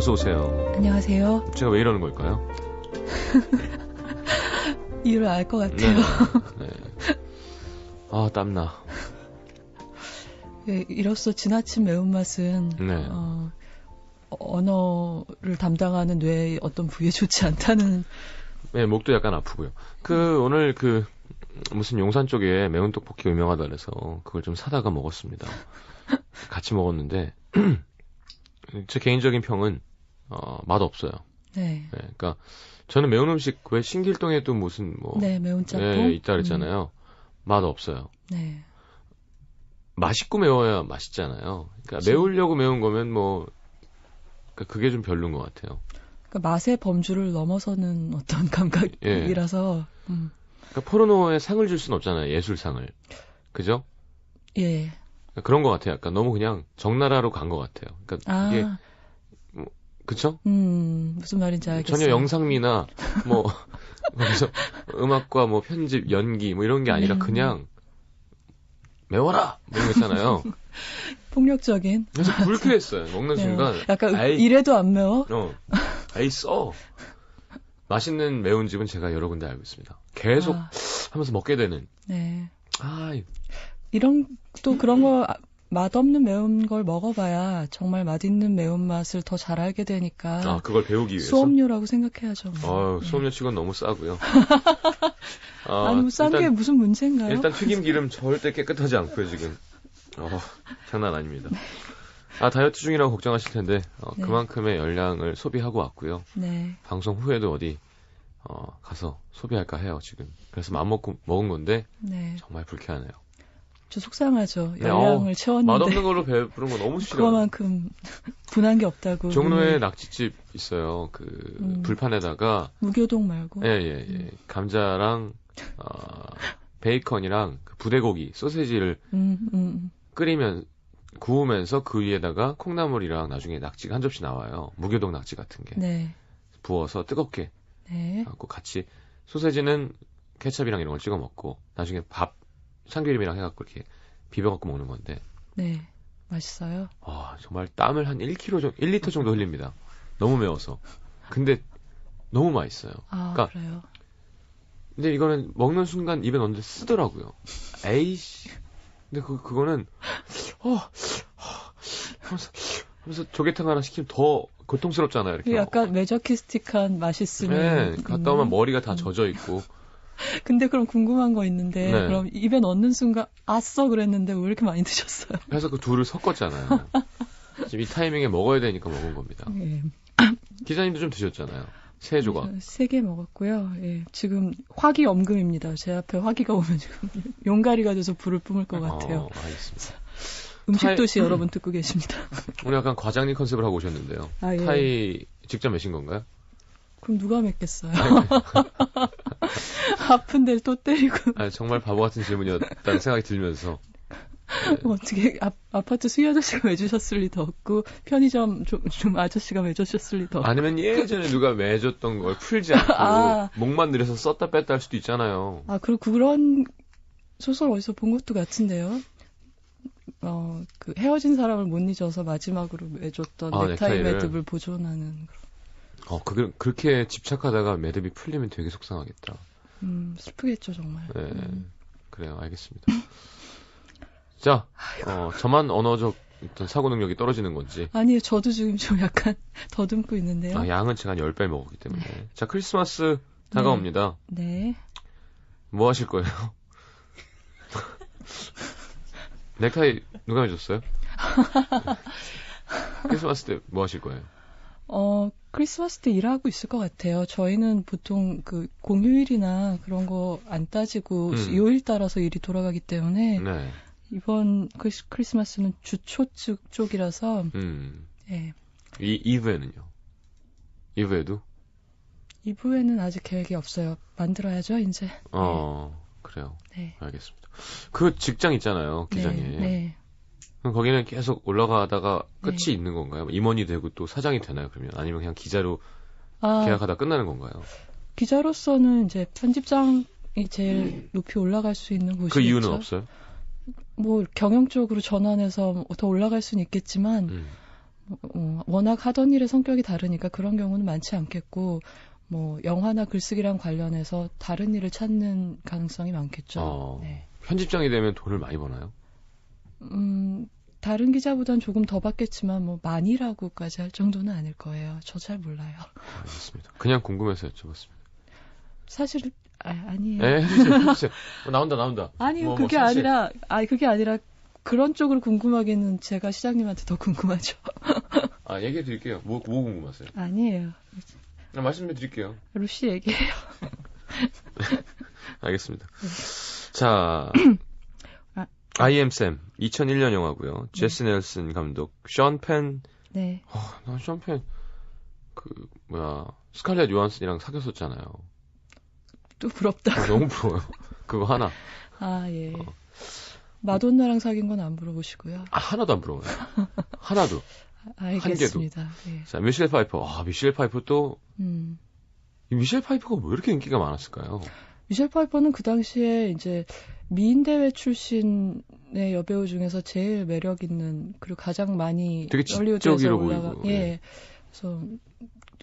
어서 오세요. 안녕하세요. 제가 왜 이러는 걸까요? 이유를 알 것 같아요. 네. 아, 땀나. 네, 이로써 지나친 매운맛은 네. 언어를 담당하는 뇌의 어떤 부위에 좋지 않다는. 네, 목도 약간 아프고요. 오늘 무슨 용산 쪽에 매운 떡볶이가 유명하다 그래서 그걸 좀 사다가 먹었습니다. 같이 먹었는데 제 개인적인 평은 맛없어요. 네. 네. 그러니까 저는 매운 음식 왜 신길동에도 무슨 네, 매운 짬뽕 네, 있다 그랬잖아요. 맛없어요. 네. 맛있고 매워야 맛있잖아요. 그러니까 그치. 매우려고 매운 거면 그러니까 그게 좀 별로인 것 같아요. 그러니까 맛의 범주를 넘어서는 어떤 감각이라서. 그러니까 포르노에 상을 줄 수는 없잖아요. 예술상을. 그죠? 예. 그러니까 그런 것 같아요. 약간 너무 그냥 적나라로 간 것 같아요. 그러니까 이게 그쵸? 무슨 말인지 알겠어요. 전혀 영상미나 거기서 음악과 편집, 연기 이런 게 아니라 그냥 매워라 이런 거 있잖아요. 폭력적인. 그래서 불쾌했어요. 먹는 순간. 약간 이래도 안 매워? 아이 써. 맛있는 매운 집은 제가 여러 군데 알고 있습니다. 계속 하면서 먹게 되는. 네. 또 그런 거 맛없는 매운 걸 먹어봐야 정말 맛있는 매운맛을 더 잘 알게 되니까. 그걸 배우기 위해서? 수업료라고 생각해야죠. 수업료 치고는 너무 싸고요. 싼 게 무슨 문제인가요? 일단 튀김 기름 절대 깨끗하지 않고요, 지금. 장난 아닙니다. 다이어트 중이라고 걱정하실 텐데, 네. 그만큼의 열량을 소비하고 왔고요. 네. 방송 후에도 어디, 가서 소비할까 해요, 지금. 그래서 맘먹고 먹은 건데, 네. 정말 불쾌하네요. 저 속상하죠. 열량을 채웠는데. 맛없는 걸로 배부른 거 너무 싫어요. 그거만큼 분한 게 없다고. 종로에 낙지집 있어요. 불판에다가. 무교동 말고. 예. 감자랑, 베이컨이랑 부대고기, 소세지를 구우면서 그 위에다가 콩나물이랑 나중에 낙지가 한 접시 나와요. 무교동 낙지 같은 게. 네. 부어서 뜨겁게. 네. 하고 같이 소세지는 케첩이랑 이런 걸 찍어 먹고 나중에 참기름이랑 해갖고 이렇게 비벼갖고 먹는 건데. 네. 맛있어요? 정말 땀을 한 1리터 정도 흘립니다. 너무 매워서. 근데 너무 맛있어요. 그러니까 그래요? 근데 이거는 먹는 순간 입에 넣는데 쓰더라고요. 에이씨. 근데 그거는 하면서 조개탕 하나 시키면 더 고통스럽잖아요. 이렇게. 약간 매저키스틱한 맛있으면. 네. 갔다 오면 머리가 다 젖어 있고. 근데 그럼 궁금한 거 있는데, 네. 그럼 입에 넣는 순간 아싸 그랬는데 왜 이렇게 많이 드셨어요? 그래서 그 둘을 섞었잖아요. 지금 이 타이밍에 먹어야 되니까 먹은 겁니다. 예. 기자님도 좀 드셨잖아요. 3조각. 3개 먹었고요. 예. 지금 화기엄금입니다. 제 앞에 화기가 오면 지금 용가리가 돼서 불을 뿜을 것 같아요. 알겠습니다. 음식도시 여러분 듣고 계십니다. 오늘 약간 과장님 컨셉을 하고 오셨는데요. 예. 타이 직접 매신 건가요? 그럼 누가 맺겠어요? 아픈 데를 또 때리고. 정말 바보 같은 질문이었다는 생각이 들면서. 네. 어떻게 아파트 수희 아저씨가 매주셨을 리도 없고 편의점 좀 아저씨가 매주셨을 리도 없고. 아니면 예전에 누가 매줬던 걸 풀지 않고 목만 늘려서 썼다 뺐다 할 수도 있잖아요. 그리고 그런 소설 어디서 본 것도 같은데요. 헤어진 사람을 못 잊어서 마지막으로 매줬던 넥타이 매듭을 보존하는. 그렇게 집착하다가 매듭이 풀리면 되게 속상하겠다. 슬프겠죠, 정말. 네. 그래요, 알겠습니다. 자, 저만 언어적 어떤 사고 능력이 떨어지는 건지. 아니요, 저도 지금 좀 약간 더듬고 있는데요. 양은 제가 한 10배 먹었기 때문에. 네. 자, 크리스마스 다가옵니다. 네. 뭐 하실 거예요? 넥타이 누가 해줬어요? 크리스마스 때 뭐 하실 거예요? 크리스마스 때 일하고 있을 것 같아요. 저희는 보통 공휴일이나 그런 거 안 따지고 요일 따라서 일이 돌아가기 때문에. 네. 이번 크리스마스는 주초 쪽이라서. 예. 이브에는요? 이브에도? 이브에는 아직 계획이 없어요. 만들어야죠, 이제. 그래요. 네. 알겠습니다. 그 직장 있잖아요, 기자님. 네. 그럼 거기는 계속 올라가다가 끝이 있는 건가요? 임원이 되고 또 사장이 되나요, 그러면? 아니면 그냥 기자로 계약하다 끝나는 건가요? 기자로서는 이제 편집장이 제일 높이 올라갈 수 있는 곳이겠죠. 그 이유는 없어요? 경영적으로 전환해서 더 올라갈 수는 있겠지만, 워낙 하던 일의 성격이 다르니까 그런 경우는 많지 않겠고 뭐 영화나 글쓰기랑 관련해서 다른 일을 찾는 가능성이 많겠죠. 네. 편집장이 되면 돈을 많이 버나요? 다른 기자보단 조금 더 받겠지만 뭐 많이라고까지 할 정도는 아닐 거예요. 저 잘 몰라요. 알겠습니다. 그냥 궁금해서 여쭤봤습니다. 사실 아니에요. 네, 해주세요. 나온다. 아니요, 그게 아니라 그런 쪽으로 궁금하기는 제가 시장님한테 더 궁금하죠. 얘기해 드릴게요. 뭐 궁금하세요? 아니에요. 말씀해 드릴게요. 루시 얘기해요. 알겠습니다. 자, I Am Sam 2001년 영화고요. 제시 넬슨 감독, 션 펜. 네. 난 션 펜 스칼렛 요한슨이랑 사귀었었잖아요. 또 부럽다. 너무 부러워요. 그거 하나. 예. 마돈나랑 사귄 건 안 물어보시고요. 하나도 안 부러워요. 하나도. 알겠습니다. 한 개도. 예. 자, 미셸 파이퍼. 미셸 파이퍼 또. 이 미셸 파이퍼가 왜 이렇게 인기가 많았을까요? 미셸 파이퍼는 그 당시에 이제 미인대회 출신의 여배우 중에서 제일 매력 있는 그리고 가장 많이 되게 헐리우드에서 보이고. 예. 그래서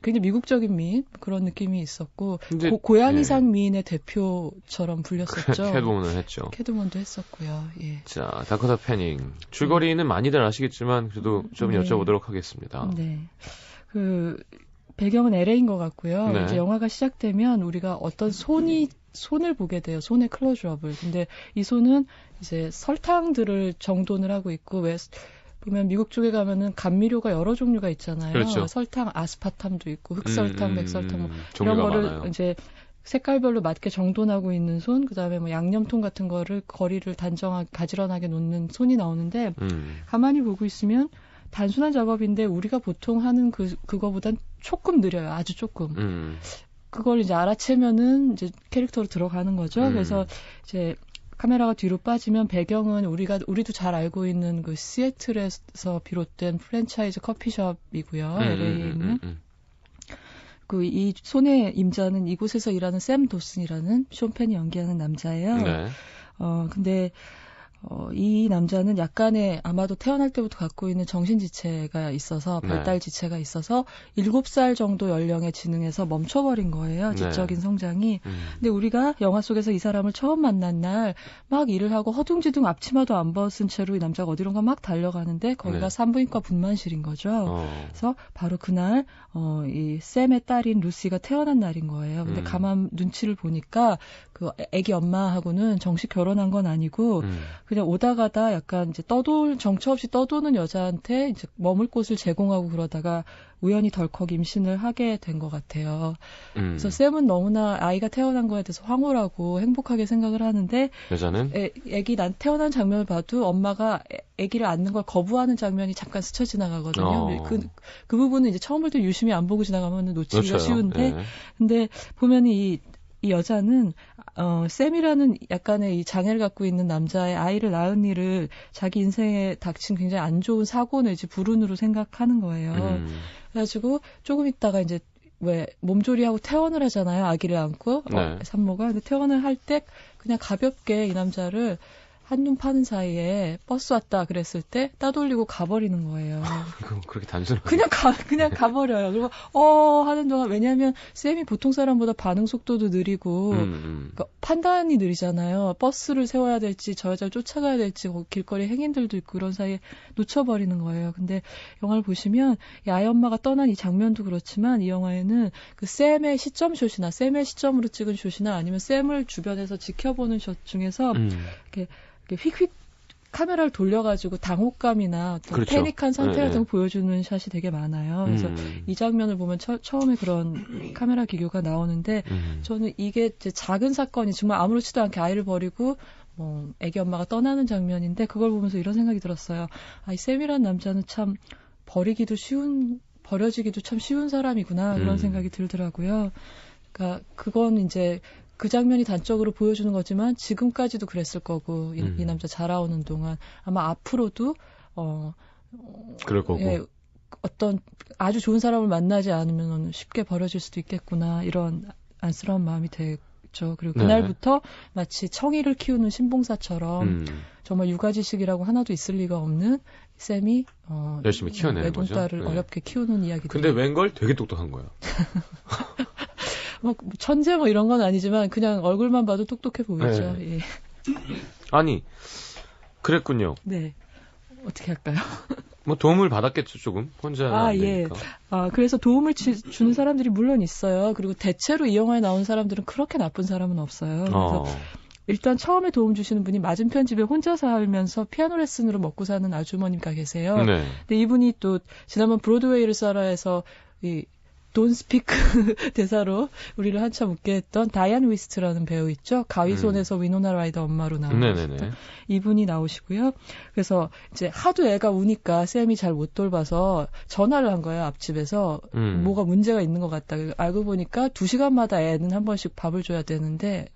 굉장히 미국적인 미인 그런 느낌이 있었고 고양이상 미인의 대표처럼 불렸었죠. 캐트우먼을 했죠. 캐트우먼도 했었고요. 예. 자, 다코타 패닝. 줄거리는 많이들 아시겠지만 그래도 좀 여쭤보도록 하겠습니다. 네. 배경은 LA인 것 같고요. 네. 이제 영화가 시작되면 우리가 어떤 손을 보게 돼요. 손의 클로즈업을. 근데 이 손은 이제 설탕들을 정돈을 하고 있고 보면 미국 쪽에 가면은 감미료가 여러 종류가 있잖아요. 그렇죠. 설탕, 아스파탐도 있고 흑설탕, 백설탕 이런 종류가 거를 많아요. 이제 색깔별로 맞게 정돈하고 있는 손, 그다음에 뭐 양념통 같은 거를 거리를 단정하게 가지런하게 놓는 손이 나오는데 가만히 보고 있으면 단순한 작업인데 우리가 보통 하는 그거보단 조금 느려요. 아주 조금. 그걸 이제 알아채면은 이제 캐릭터로 들어가는 거죠. 그래서 이제 카메라가 뒤로 빠지면 배경은 우리도 잘 알고 있는 그 시애틀에서 비롯된 프랜차이즈 커피숍이고요. LA에 있는. 이 손의 임자는 이곳에서 일하는 샘 도슨이라는 숀 펜이 연기하는 남자예요. 네. 근데 이 남자는 약간의 아마도 태어날 때부터 갖고 있는 정신지체가 있어서 발달지체가 있어서 7살 정도 연령의 지능에서 멈춰버린 거예요. 지적인 성장이. 근데 우리가 영화 속에서 이 사람을 처음 만난 날 막 일을 하고 허둥지둥 앞치마도 안 벗은 채로 이 남자가 어디론가 막 달려가는데 거기가 산부인과 분만실인 거죠. 그래서 바로 그날 이 샘의 딸인 루시가 태어난 날인 거예요. 근데 가만 눈치를 보니까 그 아기 엄마하고는 정식 결혼한 건 아니고 그냥 오다 가다 약간 이제 정처 없이 떠도는 여자한테 이제 머물 곳을 제공하고 그러다가 우연히 덜컥 임신을 하게 된 것 같아요. 그래서 샘은 너무나 아이가 태어난 거에 대해서 황홀하고 행복하게 생각을 하는데 여자는 애기 태어난 장면을 봐도 엄마가 애기를 안는 걸 거부하는 장면이 잠깐 스쳐 지나가거든요. 그 부분은 이제 처음 볼 때 유심히 안 보고 지나가면 놓치기가 쉬운데 근데 보면 이 여자는 샘이라는 약간의 이 장애를 갖고 있는 남자의 아이를 낳은 일을 자기 인생에 닥친 굉장히 안 좋은 사고 내지 불운으로 생각하는 거예요. 그래가지고 조금 있다가 이제 몸조리하고 퇴원을 하잖아요. 아기를 안고 산모가. 근데 퇴원을 할 때 그냥 가볍게 이 남자를 한눈 파는 사이에 버스 왔다 그랬을 때 따돌리고 가버리는 거예요. 그렇게 단순하게. 그냥 가버려요. 그리고 하는 동안 왜냐하면 쌤이 보통 사람보다 반응 속도도 느리고 그러니까 판단이 느리잖아요. 버스를 세워야 될지 저 여자를 쫓아가야 될지 길거리 행인들도 있고 그런 사이에 놓쳐버리는 거예요. 근데 영화를 보시면 이 아이 엄마가 떠난 이 장면도 그렇지만 이 영화에는 그 쌤의 시점샷이나 쌤의 시점으로 찍은 샷이나 아니면 쌤을 주변에서 지켜보는 샷 중에서 이렇게 휙휙 카메라를 돌려가지고 당혹감이나 어떤 패닉한 상태 같은 거 보여주는 샷이 되게 많아요. 그래서 이 장면을 보면 처음에 그런 카메라 기교가 나오는데 저는 이게 이제 작은 사건이 정말 아무렇지도 않게 아이를 버리고 애기 엄마가 떠나는 장면인데 그걸 보면서 이런 생각이 들었어요. 이 샘이란 남자는 참 버려지기도 참 쉬운 사람이구나 그런 생각이 들더라고요. 그러니까 그건 이제 그 장면이 단적으로 보여주는 거지만 지금까지도 그랬을 거고 이 남자 자라오는 동안 아마 앞으로도 그럴 거고 어떤 아주 좋은 사람을 만나지 않으면 쉽게 버려질 수도 있겠구나 이런 안쓰러운 마음이 됐죠. 그리고 그날부터 마치 청이를 키우는 신봉사처럼 정말 육아지식이라고 하나도 있을 리가 없는 쌤이 열심히 키워내는 거죠. 외동딸을 어렵게 키우는 이야기들. 근데 웬걸 되게 똑똑한 거야. 뭐 천재 뭐 이런 건 아니지만 그냥 얼굴만 봐도 똑똑해 보이죠. 예. 아니 그랬군요. 네. 어떻게 할까요? 뭐 도움을 받았겠죠, 조금. 혼자는 안 되니까. 그래서 도움을 주는 사람들이 물론 있어요. 그리고 대체로 이 영화에 나온 사람들은 그렇게 나쁜 사람은 없어요. 그래서 일단 처음에 도움 주시는 분이 맞은편 집에 혼자 살면서 피아노 레슨으로 먹고 사는 아주머니가 계세요. 네. 근데 이분이 또 지난번 브로드웨이를 썰어에서 이 Don't Speak 대사로 우리를 한참 웃게 했던 다이안 위스트라는 배우 있죠. 가위손에서 위노나 라이더 엄마로 나오셨던 이분이 나오시고요. 그래서 이제 하도 애가 우니까 쌤이 잘 못 돌봐서 전화를 한 거예요. 앞집에서 뭐가 문제가 있는 것 같다. 알고 보니까 2시간마다 애는 한 번씩 밥을 줘야 되는데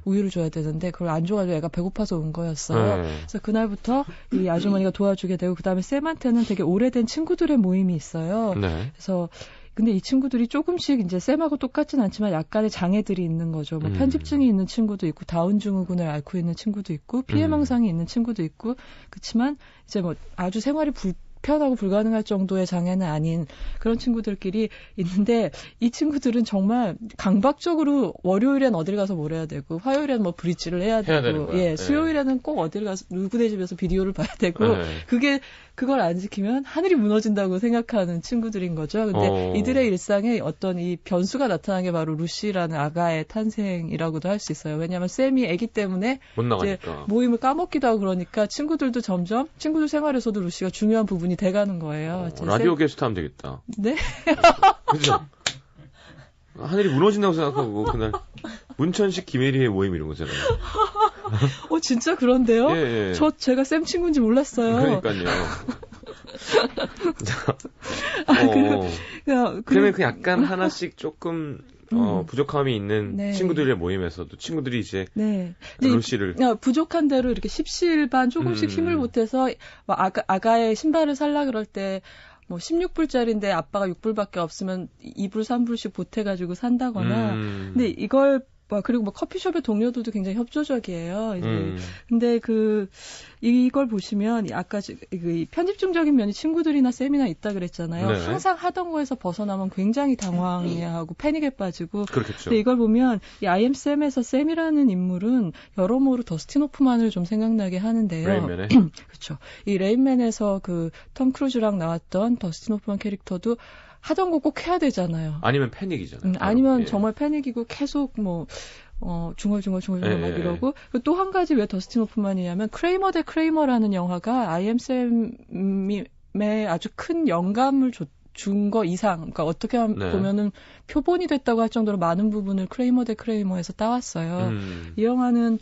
우유를 줘야 되는데 그걸 안 줘가지고 애가 배고파서 온 거였어요. 그래서 그날부터 이 아주머니가 도와주게 되고 그다음에 쌤한테는 되게 오래된 친구들의 모임이 있어요. 그래서 근데 이 친구들이 조금씩 이제 쌤하고 똑같진 않지만 약간의 장애들이 있는 거죠. 뭐 편집증이 있는 친구도 있고 다운 증후군을 앓고 있는 친구도 있고 피해망상이 있는 친구도 있고 그렇지만 이제 뭐 아주 생활이 불편하고 불가능할 정도의 장애는 아닌 그런 친구들끼리 있는데 이 친구들은 정말 강박적으로 월요일엔 어딜 가서 뭘 해야 되고 화요일엔 뭐 브릿지를 해야 되고 수요일에는 꼭 어딜 가서 누구네 집에서 비디오를 봐야 되고 그걸 안 지키면 하늘이 무너진다고 생각하는 친구들인 거죠. 근데 이들의 일상에 어떤 이 변수가 나타난 게 바로 루시라는 아가의 탄생이라고도 할 수 있어요. 왜냐하면 쌤이 아기 때문에 이제 모임을 까먹기도 하고 그러니까 친구들도 점점 친구들 생활에서도 루시가 중요한 부분이 돼가는 거예요. 라디오 게스트 하면 되겠다. 네? 그죠? 하늘이 무너진다고 생각하고 그날 문천식 김혜리의 모임 이런 거잖아요. 진짜 그런데요? 예. 제가 쌤 친구인지 몰랐어요. 그러니까요. 그러면 그 약간 하나씩 조금 부족함이 있는 친구들의 모임에서도 친구들이 이제 루시를 부족한 대로 이렇게 십시일반 조금씩 힘을 보태서 아가의 신발을 살라 그럴 때 뭐 16불짜리인데 아빠가 6불밖에 없으면 2불, 3불씩 보태가지고 산다거나 근데 이걸 그리고 뭐 커피숍의 동료들도 굉장히 협조적이에요. 근데 이걸 보시면 아까 이 편집증적인 면이 친구들이나 쌤이나 있다 그랬잖아요. 항상 하던 거에서 벗어나면 굉장히 당황해하고 패닉에 빠지고. 그렇겠죠. 근데 이걸 보면 이 I am 쌤에서 쌤이라는 인물은 여러모로 더스틴 호프만을 좀 생각나게 하는데요. 레인맨에? 그렇죠. 이 레인맨에서 그 톰 크루즈랑 나왔던 더스틴 호프만 캐릭터도 하던 거 꼭 해야 되잖아요. 아니면 패닉이잖아요. 아니면 정말 패닉이고 계속 중얼중얼 막 이러고 또 한 가지 왜 더스틴 호프만이냐면 크레이머 대 크레이머라는 영화가 I am 쌤의 아주 큰 영감을 준 거 이상, 그러니까 어떻게 보면은 표본이 됐다고 할 정도로 많은 부분을 크레이머 대 크레이머에서 따왔어요. 이 영화는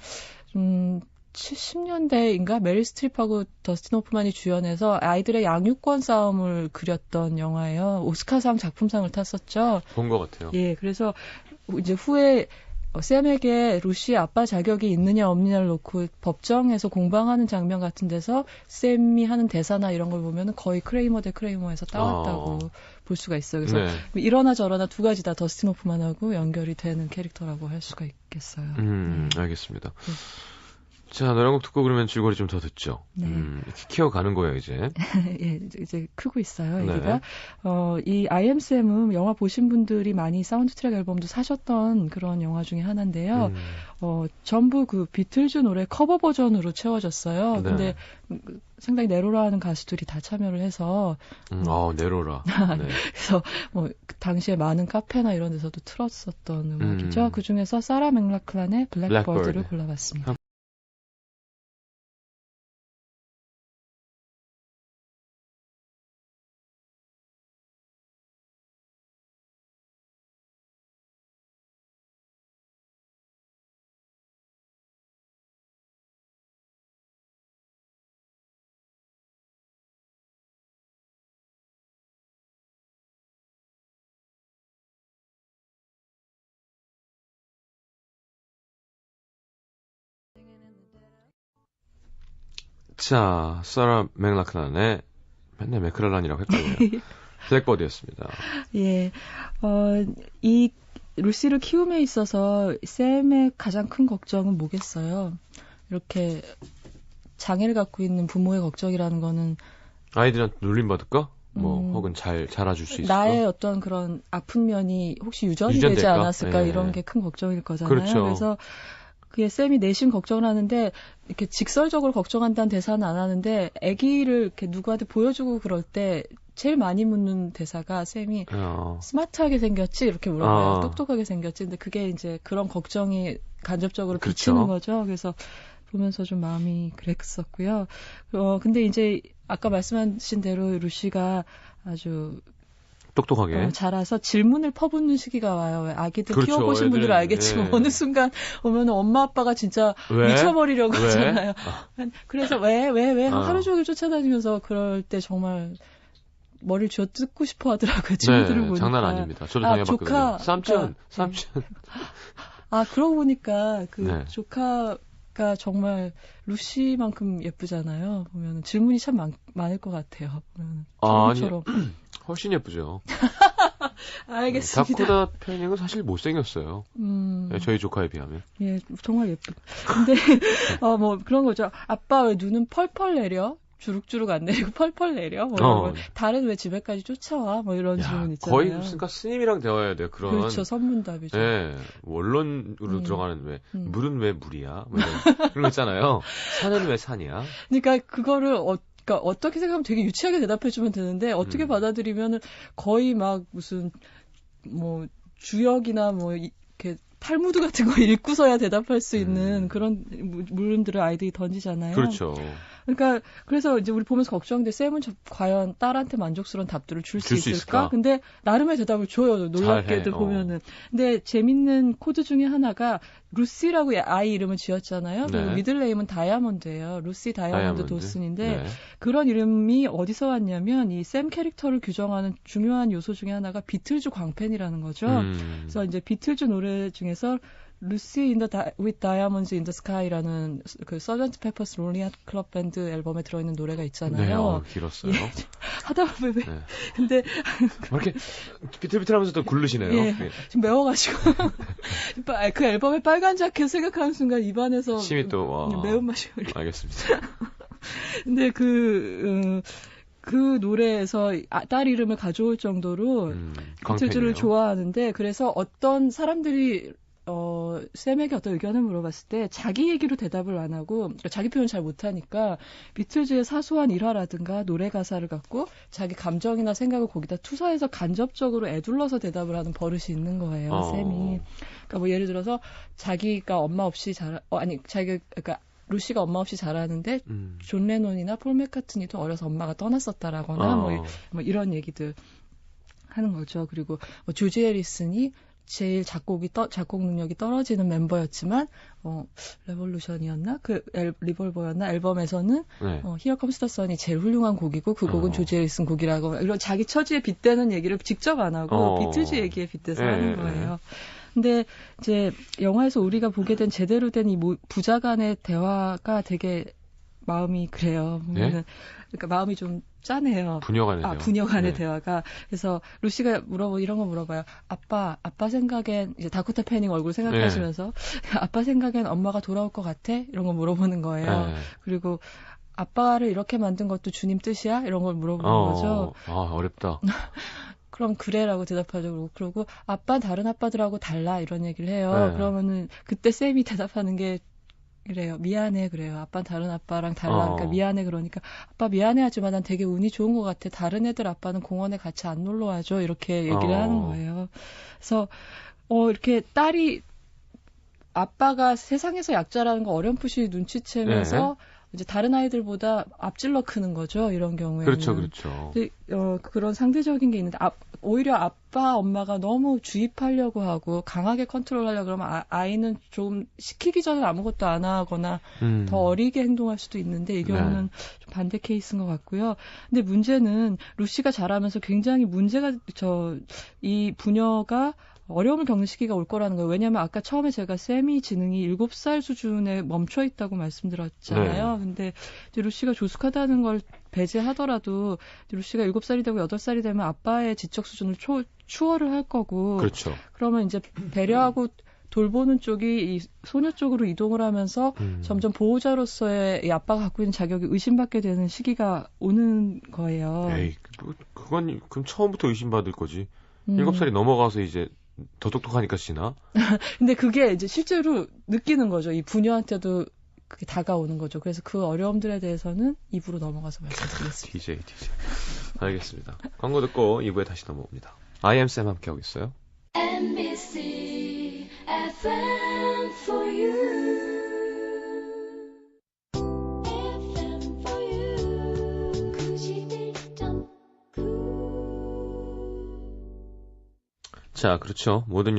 70년대인가 메릴 스트립하고 더스틴 호프만이 주연해서 아이들의 양육권 싸움을 그렸던 영화예요. 오스카상 작품상을 탔었죠. 본 것 같아요. 예, 그래서 이제 후에 샘에게 루시의 아빠 자격이 있느냐 없느냐를 놓고 법정에서 공방하는 장면 같은 데서 샘이 하는 대사나 이런 걸 보면은 거의 크레이머 대 크레이머에서 따왔다고 볼 수가 있어요. 그래서 이러나 저러나 두 가지 다 더스틴 호프만하고 연결이 되는 캐릭터라고 할 수가 있겠어요. 알겠습니다. 자, 노래 한 곡 듣고 그러면 줄거리 좀 더 듣죠. 이렇게 키워가는 거예요, 이제. 예, 이제 크고 있어요, 얘기가. 이 I am Sam은 영화 보신 분들이 많이 사운드 트랙 앨범도 사셨던 그런 영화 중에 하나인데요. 전부 그 비틀즈 노래 커버 버전으로 채워졌어요. 근데 상당히 네로라 하는 가수들이 다 참여를 해서. 네로라. 그래서 그 당시에 많은 카페나 이런 데서도 틀었었던 음악이죠. 그 중에서 사라 맥락클란의 블랙버드를 골라봤습니다. 자, 사라 맥락클란의 맨날 맥클란이라고 했거든요. 블랙버드였습니다. 예, 이 루시를 키움에 있어서 샘의 가장 큰 걱정은 뭐겠어요? 이렇게 장애를 갖고 있는 부모의 걱정이라는 거는 아이들한테 놀림받을까? 뭐 혹은 잘 자라줄 수 있을까? 나의 어떤 그런 아픈 면이 혹시 유전되지 않았을까? 이런 게 큰 걱정일 거잖아요. 그렇죠. 그래서 그게 쌤이 내심 걱정을 하는데 이렇게 직설적으로 걱정한다는 대사는 안 하는데 아기를 이렇게 누구한테 보여주고 그럴 때 제일 많이 묻는 대사가 쌤이 스마트하게 생겼지? 이렇게 물어봐요. 똑똑하게 생겼지? 근데 그게 이제 그런 걱정이 간접적으로 비치는 거죠. 그래서 보면서 좀 마음이 그랬었고요. 근데 이제 아까 말씀하신 대로 루시가 아주 똑똑하게 자라서 질문을 퍼붓는 시기가 와요. 아기들 그렇죠. 키워보신 분들은 알겠지만 어느 순간 오면 엄마 아빠가 진짜 미쳐버리려고 하잖아요. 그래서 왜 하루 종일 쫓아다니면서 그럴 때 정말 머리를 쥐어뜯고 싶어 하더라고요. 친구들을 보니까. 장난 아닙니다. 저도 당해봤거든요. 삼촌. 그러고 보니까 조카가 정말 루시만큼 예쁘잖아요. 보면 질문이 참 많을 것 같아요. 친구처럼. 훨씬 예쁘죠. 알겠습니다. 다코다 패닝은 사실 못생겼어요. 저희 조카에 비하면. 예, 정말 예쁘. 근데 뭐 그런 거죠. 아빠 왜 눈은 펄펄 내려? 주룩주룩 안 내리고 펄펄 내려? 뭐 다른 왜 집에까지 쫓아와? 뭐 이런 질문 있잖아요. 거의 무슨 스님이랑 대화해야 돼요. 그런. 그렇죠. 선문답이죠. 네. 원론으로 들어가는 왜 물은 왜 물이야? 뭐 그런 거 있잖아요. 산은 왜 산이야? 그러니까 그거를 그러니까 어떻게 생각하면 되게 유치하게 대답해주면 되는데 어떻게 받아들이면은 거의 막 무슨 뭐 주역이나 뭐 이렇게 탈무드 같은 거 읽고서야 대답할 수 있는 그런 물음들을 아이들이 던지잖아요. 그렇죠. 그러니까 그래서 이제 우리 보면서 걱정돼 쌤은 과연 딸한테 만족스러운 답들을 줄 수 있을까? 근데 나름의 대답을 줘요. 놀랍게도 보면은. 근데 재밌는 코드 중에 하나가 루시라고 아이 이름을 지었잖아요. 그리고 미들네임은 다이아몬드예요. 루시 다이아몬드 도슨인데 그런 이름이 어디서 왔냐면 이 쌤 캐릭터를 규정하는 중요한 요소 중에 하나가 비틀즈 광팬이라는 거죠. 그래서 이제 비틀즈 노래 중에서 Lucy with Diamonds in the Sky라는 그 서전트 페퍼스 론리 하트 클럽 밴드 앨범에 들어있는 노래가 있잖아요. 네, 길었어요. 하다 보면 근데 이렇게 비틀비틀하면서도 굴르시네요. 예, 좀 매워가지고 그 앨범의 빨간 자켓 생각하는 순간 입안에서 침이 또 매운맛이 알겠습니다. 근데 그 노래에서 딸 이름을 가져올 정도로 비틀즈를 좋아하는데 그래서 어떤 사람들이 쌤에게 어떤 의견을 물어봤을 때 자기 얘기로 대답을 안 하고 그러니까 자기 표현 잘 못하니까 비틀즈의 사소한 일화라든가 노래 가사를 갖고 자기 감정이나 생각을 거기다 투사해서 간접적으로 애둘러서 대답을 하는 버릇이 있는 거예요. 쌤이. 그러니까 뭐 예를 들어서 자기가 엄마 없이 그러니까 루시가 엄마 없이 자라는데 존 레논이나 폴 맥카트니도 어려서 엄마가 떠났었다라거나 뭐 이런 얘기들 하는 거죠. 그리고 뭐 조지 해리슨이 제일 작곡 능력이 떨어지는 멤버였지만 레볼루션이었나 리볼버였나 앨범에서는 Here Comes the Sun이 제일 훌륭한 곡이고 그 곡은 조지 해리슨 곡이라고 이런 자기 처지에 빗대는 얘기를 직접 안 하고 비틀즈 얘기에 빗대서 하는 거예요. 근데 이제 영화에서 우리가 보게 된 제대로 된 이 부자 간의 대화가 되게 마음이 그래요. 보면은 그러니까 마음이 좀 짠해요. 부녀 간의 대화가. 그래서 루시가 이런 거 물어봐요. 아빠 생각엔 이제 다코타 패닝 얼굴 생각하시면서 아빠 생각엔 엄마가 돌아올 것 같아? 이런 거 물어보는 거예요. 그리고 아빠를 이렇게 만든 것도 주님 뜻이야? 이런 걸 물어보는 거죠. 어렵다. 그럼 그래라고 대답하죠. 그러고 아빠 다른 아빠들하고 달라 이런 얘기를 해요. 그러면은 그때 쌤이 대답하는 게 그래요. 미안해 그래요. 아빠는 다른 아빠랑 달라. 그러니까 미안해 그러니까 아빠 미안해하지만 난 되게 운이 좋은 것 같아. 다른 애들 아빠는 공원에 같이 안 놀러 와줘. 이렇게 얘기를 하는 거예요. 그래서 이렇게 딸이 아빠가 세상에서 약자라는 거 어렴풋이 눈치채면서 이제 다른 아이들보다 앞질러 크는 거죠. 이런 경우에는. 그렇죠. 근데, 그런 상대적인 게 있는데 오히려 아빠, 엄마가 너무 주입하려고 하고 강하게 컨트롤하려고 그러면 아이는 좀 시키기 전에 아무것도 안 하거나 더 어리게 행동할 수도 있는데 이 경우는 좀 반대 케이스인 것 같고요. 근데 문제는 루시가 자라면서 굉장히 문제가 이 부녀가 어려움을 겪는 시기가 올 거라는 거예요. 왜냐하면 아까 처음에 제가 쌤이 지능이 7살 수준에 멈춰 있다고 말씀드렸잖아요. 근데 이제 루시가 조숙하다는 걸 배제하더라도 루시가 7살이 되고 8살이 되면 아빠의 지적 수준을 추월을 할 거고 그렇죠. 그러면 이제 배려하고 돌보는 쪽이 이 소녀 쪽으로 이동을 하면서 점점 보호자로서의 이 아빠가 갖고 있는 자격이 의심받게 되는 시기가 오는 거예요. 에이, 그건 그럼 처음부터 의심받을 거지. 7살이 넘어가서 이제 더 똑똑하니까 지나? 근데 그게 이제 실제로 느끼는 거죠. 이 부녀한테도 그게 다가오는 거죠. 그래서 그 어려움들에 대해서는 2부로 넘어가서 말씀드리겠습니다. DJ. 알겠습니다. 광고 듣고 2부에 다시 넘어옵니다. IM쌤 함께하고 있어요. MBC FM for you. FM for you. 91.9. 자, 그렇죠. 모든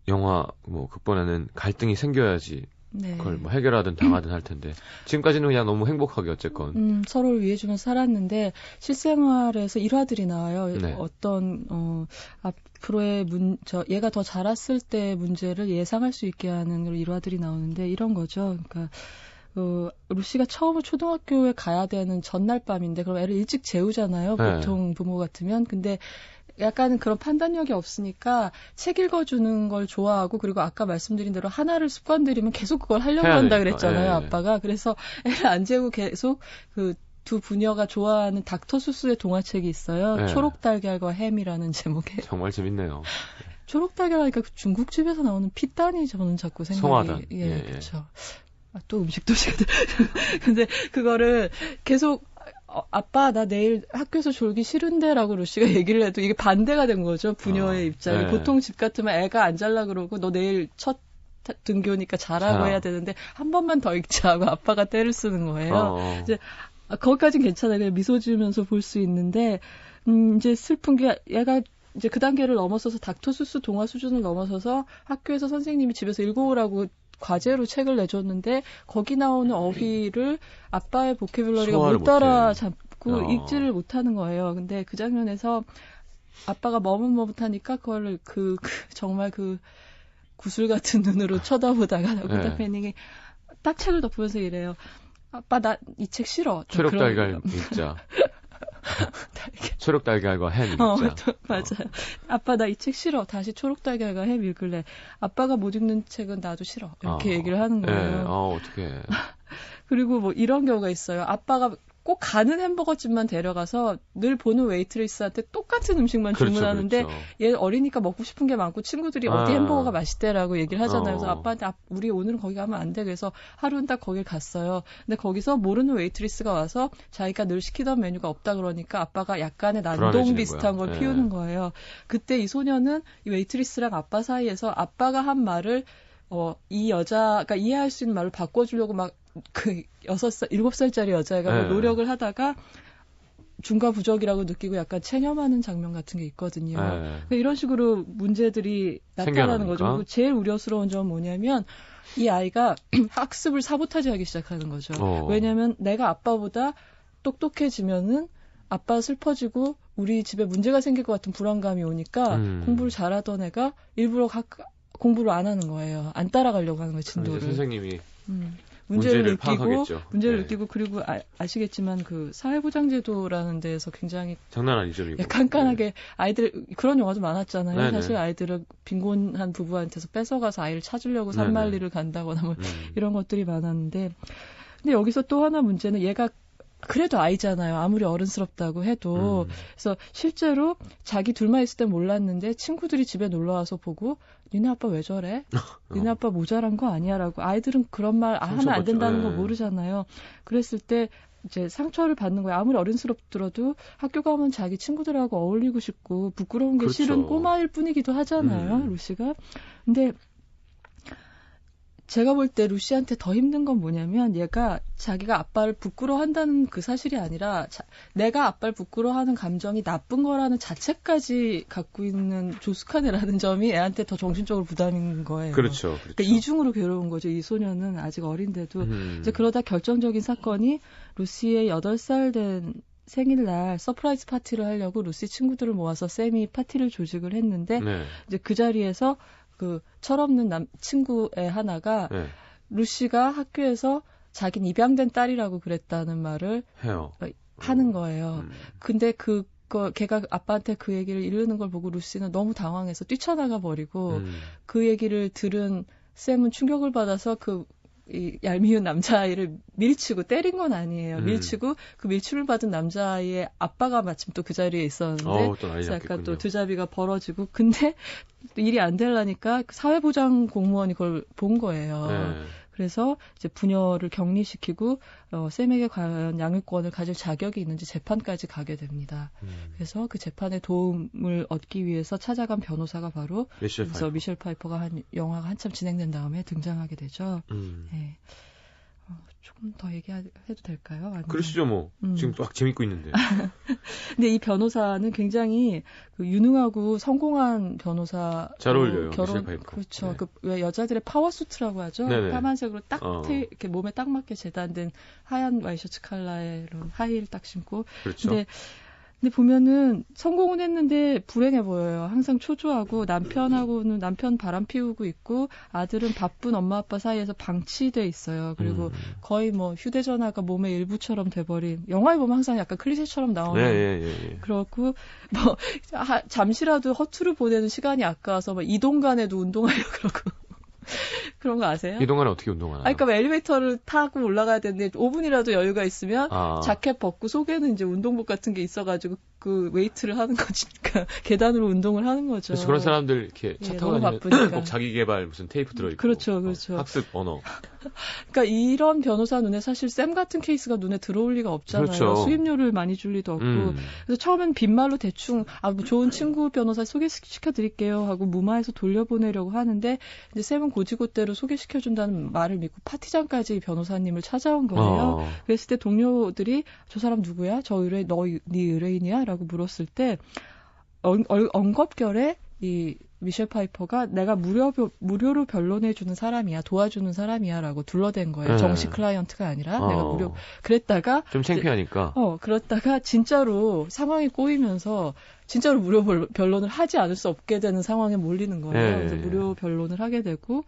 영화 극본에는 갈등이 생겨야지 네. 그걸 뭐 해결하든 당하든 할 텐데 지금까지는 그냥 너무 행복하게 어쨌건 서로를 위해주면서 살았는데 실생활에서 일화들이 나와요. 네. 어떤 앞으로의 얘가 더 자랐을 때 문제를 예상할 수 있게 하는 그런 일화들이 나오는데 이런 거죠. 그러니까 루시가 처음으로 초등학교에 가야 되는 전날 밤인데 그럼 애를 일찍 재우잖아요. 네. 보통 부모 같으면. 근데 약간은 그런 판단력이 없으니까 책 읽어주는 걸 좋아하고 그리고 아까 말씀드린 대로 하나를 습관 들이면 계속 그걸 하려고 한다 그랬잖아요. 아빠가. 그래서 애를 안 재우고 계속 그 두 부녀가 좋아하는 닥터 수스의 동화책이 있어요. 네. 초록달걀과 햄이라는 제목의. 정말 재밌네요. 초록달걀 하니까 중국집에서 나오는 피단이 저는 자꾸 생각이. 송화단. 예, 그렇죠. 또 음식도 근데 그거를 계속 아빠 나 내일 학교에서 졸기 싫은데라고 루시가 얘기를 해도 이게 반대가 된 거죠. 부녀의 입장이. 네. 보통 집 같으면 애가 안 잘라 그러고 너 내일 첫 등교니까 자라고 해야 되는데 한 번만 더 읽자 하고 아빠가 때를 쓰는 거예요. 이제 거기까지는 괜찮아요. 그냥 미소 지으면서 볼 수 있는데 이제 슬픈 게 얘가 이제 그 단계를 넘어서서 닥터 수스 동화 수준을 넘어서서 학교에서 선생님이 집에서 읽어오라고 과제로 책을 내줬는데 거기 나오는 어휘를 아빠의 보캐뷸러리가 못 따라잡고 읽지를 못하는 거예요. 근데 그 장면에서 아빠가 머뭇머뭇하니까 그거를 정말 그 구슬 같은 눈으로 쳐다보다가 나고다 패닝이 딱 책을 덮으면서 이래요. 아빠 나 이 책 싫어. 초록달걀 읽자. 초록달걀과 햄 읽자. 맞아요. 아빠 나 이 책 싫어. 다시 초록달걀과 햄 읽을래. 아빠가 못 읽는 책은 나도 싫어. 이렇게 얘기를 하는 거예요. 어떡해. 그리고 뭐 이런 경우가 있어요. 아빠가 꼭 가는 햄버거집만 데려가서 늘 보는 웨이트리스한테 똑같은 음식만 주문하는데 얘 어리니까 먹고 싶은 게 많고 친구들이 어디 햄버거가 맛있대라고 얘기를 하잖아요. 그래서 아빠한테 우리 오늘은 거기 가면 안 돼. 그래서 하루는 딱 거길 갔어요. 근데 거기서 모르는 웨이트리스가 와서 자기가 늘 시키던 메뉴가 없다 그러니까 아빠가 약간의 난동 비슷한 걸 피우는 거예요. 그때 이 소녀는 이 웨이트리스랑 아빠 사이에서 아빠가 한 말을 이 여자가 이해할 수 있는 말로 바꿔주려고 막 7살짜리 여자애가 노력을 하다가 중과부적이라고 느끼고 약간 체념하는 장면 같은 게 있거든요. 그러니까 이런 식으로 문제들이 나타나는 거죠. 그리고 제일 우려스러운 점은 뭐냐면 이 아이가 학습을 사보타지하기 시작하는 거죠. 왜냐하면 내가 아빠보다 똑똑해지면은 아빠 슬퍼지고 우리 집에 문제가 생길 것 같은 불안감이 오니까 공부를 잘하던 애가 일부러 공부를 안 하는 거예요. 안 따라가려고 하는 거예요, 진도를. 선생님이 문제를 느끼고 그리고 아시겠지만 그 사회보장제도라는 데에서 굉장히 장난 아니죠. 깐깐하게 아이들 그런 영화도 많았잖아요. 네네. 사실 아이들을 빈곤한 부부한테서 뺏어가서 아이를 찾으려고 산말리를 간다거나 뭐 이런 것들이 많았는데 근데 여기서 또 하나 문제는 얘가 그래도 아이잖아요. 아무리 어른스럽다고 해도. 그래서 실제로 자기 둘만 있을 땐 몰랐는데 친구들이 집에 놀러와서 보고 니네 아빠 왜 저래? 니네 아빠 모자란 거 아니야? 라고. 아이들은 그런 말 하면 안 된다는 거 모르잖아요. 그랬을 때 이제 상처를 받는 거예요. 아무리 어른스럽더라도 학교 가면 자기 친구들하고 어울리고 싶고 부끄러운 게 싫은 꼬마일 뿐이기도 하잖아요. 루시가. 근데 제가 볼 때 루시한테 더 힘든 건 뭐냐면 얘가 자기가 아빠를 부끄러워한다는 그 사실이 아니라 내가 아빠를 부끄러워하는 감정이 나쁜 거라는 자체까지 갖고 있는 조숙한 애라는 점이 애한테 더 정신적으로 부담인 거예요. 그렇죠. 그러니까 이중으로 괴로운 거죠. 이 소녀는 아직 어린데도. 이제 그러다 결정적인 사건이 루시의 8살 된 생일날 서프라이즈 파티를 하려고 루시 친구들을 모아서 쌤이 파티를 조직을 했는데 이제 그 자리에서 그 철없는 친구의 하나가 루시가 학교에서 자기는 입양된 딸이라고 그랬다는 말을 하는 거예요. 근데 그 걔가 아빠한테 그 얘기를 이르는 걸 보고 루시는 너무 당황해서 뛰쳐나가 버리고 그 얘기를 들은 샘은 충격을 받아서 이 얄미운 남자아이를 밀치고 때린 건 아니에요. 밀치고 그 밀침을 받은 남자아이의 아빠가 마침 또 그 자리에 있었는데 또 그래서 약간 또 두자비가 벌어지고 근데 일이 안 되려니까 사회보장 공무원이 그걸 본 거예요. 네. 그래서 이제 부녀를 격리시키고 샘에게 과연 양육권을 가질 자격이 있는지 재판까지 가게 됩니다. 그래서 그 재판에 도움을 얻기 위해서 찾아간 변호사가 바로 미셸 파이퍼가 영화가 한참 진행된 다음에 등장하게 되죠. 네. 조금 더 얘기해도 될까요? 아니면... 그러시죠, 뭐. 지금 막 재밌고 있는데. 근데 이 변호사는 굉장히 유능하고 성공한 변호사. 잘 어울려요, 미셸 파이퍼. 그렇죠. 네. 왜 여자들의 파워수트라고 하죠? 네네. 까만색으로 딱 이렇게 몸에 딱 맞게 재단된 하얀 와이셔츠 컬러의 이런 하이힐 딱 신고. 그렇죠. 근데 보면은 성공은 했는데 불행해 보여요. 항상 초조하고 남편 바람 피우고 있고 아들은 바쁜 엄마 아빠 사이에서 방치돼 있어요. 그리고 거의 뭐 휴대전화가 몸의 일부처럼 돼버린 영화에 보면 항상 약간 클리셰처럼 나오는 그렇고 뭐 잠시라도 허투루 보내는 시간이 아까워서 막 이동간에도 운동하려고 그러고 그런 거 아세요? 이동안에 어떻게 운동하나요? 그러니까 엘리베이터를 타고 올라가야 되는데 5분이라도 여유가 있으면 자켓 벗고 속에는 이제 운동복 같은 게 있어가지고 그 웨이트를 하는 거니까 계단으로 운동을 하는 거죠. 그래서 그런 사람들 이렇게 차 타고 다니면 꼭 자기 개발 무슨 테이프 들어있고 그렇죠. 학습 언어. 그러니까 이런 변호사 눈에 사실 샘 같은 케이스가 눈에 들어올 리가 없잖아요. 그렇죠. 수입료를 많이 줄 리도 없고 그래서 처음엔 빈말로 대충 뭐 좋은 친구 변호사 소개시켜드릴게요 하고 무마해서 돌려보내려고 하는데 이제 샘은 고지고대로 소개시켜준다는 말을 믿고 파티장까지 변호사님을 찾아온 거예요. 그랬을 때 동료들이 저 사람 누구야? 저 의뢰인 네 의뢰인이야? 라고 물었을 때 엉겁결에 이 미셸 파이퍼가 내가 무료로 변론해주는 사람이야, 도와주는 사람이야라고 둘러댄 거예요. 정식 클라이언트가 아니라 내가 무료. 그랬다가 좀 창피하니까. 그렇다가 진짜로 상황이 꼬이면서 진짜로 무료 변론을 하지 않을 수 없게 되는 상황에 몰리는 거예요. 그래서 무료 변론을 하게 되고.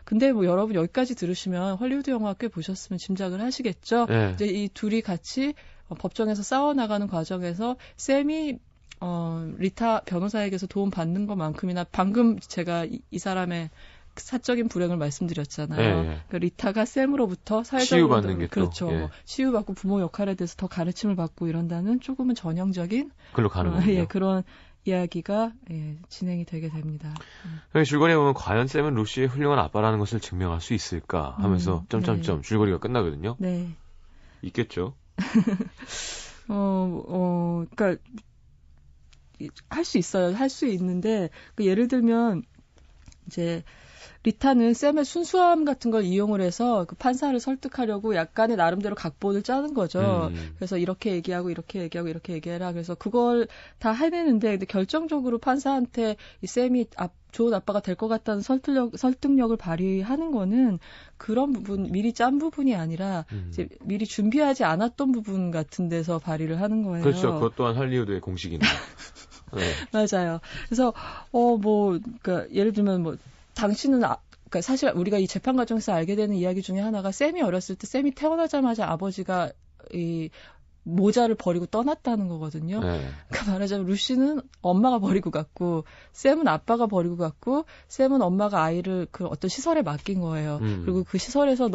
근데 뭐 여러분 여기까지 들으시면 헐리우드 영화 꽤 보셨으면 짐작을 하시겠죠. 이제 이 둘이 같이 법정에서 싸워나가는 과정에서 샘이 리타 변호사에게서 도움 받는 것만큼이나 방금 제가 이 사람의 사적인 불행을 말씀드렸잖아요. 그러니까 리타가 샘으로부터 사회적으로 치유받는 게 그렇죠. 치유받고 부모 역할에 대해서 더 가르침을 받고 이런다는 조금은 전형적인 글로 가는 거예요. 그런 이야기가 진행이 되게 됩니다. 줄거리에 보면 과연 샘은 루시의 훌륭한 아빠라는 것을 증명할 수 있을까 하면서 점점점 줄거리가 끝나거든요. 네. 있겠죠. 그러니까 할 수 있어요. 할 수 있는데 예를 들면 이제 리타는 샘의 순수함 같은 걸 이용을 해서 그 판사를 설득하려고 약간의 나름대로 각본을 짜는 거죠. 그래서 이렇게 얘기하고 이렇게 얘기하고 이렇게 얘기해라. 그래서 그걸 다 해내는데 근데 결정적으로 판사한테 이 샘이 좋은 아빠가 될 것 같다는 설득력을 발휘하는 거는 그런 부분 미리 짠 부분이 아니라 이제 미리 준비하지 않았던 부분 같은 데서 발휘를 하는 거예요. 그렇죠. 그것 또한 할리우드의 공식이네요. 네. 맞아요. 그래서 그러니까 예를 들면 당신은 그러니까 사실 우리가 이 재판 과정에서 알게 되는 이야기 중에 하나가 샘이 어렸을 때 샘이 태어나자마자 아버지가 이 모자를 버리고 떠났다는 거거든요. 그러니까 말하자면 루시는 엄마가 버리고 갔고 샘은 아빠가 버리고 갔고 샘은 엄마가 아이를 그 어떤 시설에 맡긴 거예요. 그리고 그 시설에서